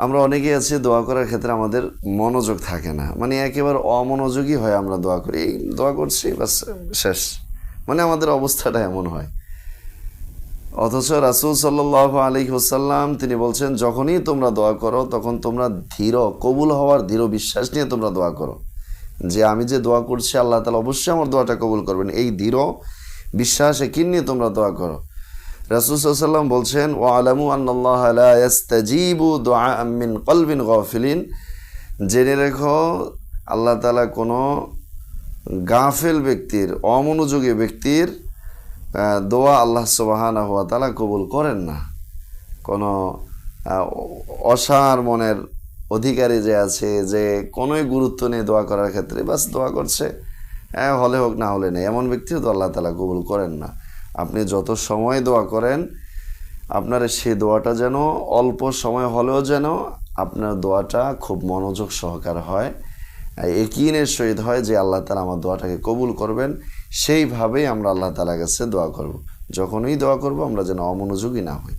আমরা অনেকেই আছি দোয়া করার ক্ষেত্রে আমাদের মনোযোগ থাকে না, মানে একেবারে অমনোযোগী হয় আমরা দোয়া করি, এই দোয়া করছি বাস শেষ, মানে আমাদের অবস্থাটা এমন হয়। অথচ রাসূল সাল্লাল্লাহু আলাইহি ওয়াসাল্লাম তিনি বলছেন, যখনই তোমরা দোয়া করো তখন তোমরা ধীর, কবুল হওয়ার দৃঢ় বিশ্বাস নিয়ে তোমরা দোয়া করো, যে আমি যে দোয়া করছি আল্লাহ তাআলা অবশ্যই আমার দোয়াটা কবুল করবেন, এই দৃঢ় বিশ্বাস একিন নিয়ে তোমরা দোয়া করো। রাসূল সাল্লাল্লাহু আলাইহি ওয়াসাল্লাম বলছেন, ওয়া আলামু আন্নাল্লাহা লা ইস্তাজিবু দুআআন মিন কলবিন গাফিলিন, জেনে রেখো আল্লাহ তাআলা কোনো গাফেল ব্যক্তির, অমনোযোগী ব্যক্তির দোয়া আল্লাহ সুবহানাহু ওয়া তাআলা কবুল করেন না। কোনো অসার মনের অধিকারী যে আছে, যে কোনোই গুরুত্ব নেই দোয়া করার ক্ষেত্রে, বাস দোয়া করছে, হলে হোক না হলে নেই, এমন ব্যক্তিও তো আল্লাহ তাআলা কবুল করেন না। আপনি যত সময় দোয়া করেন, আপনার সেই দোয়াটা যেন অল্প সময় হলেও যেন আপনার দোয়াটা খুব মনোযোগ সহকার হয়, ইয়াকিনের সহিত হয় যে আল্লাহ তাআলা আমার দোয়াটাকে কবুল করবেন, সেইভাবেই আমরা আল্লাহ তাআলার কাছে দোয়া করব। যখনই দোয়া করব আমরা যেন অমনোযোগী না হই।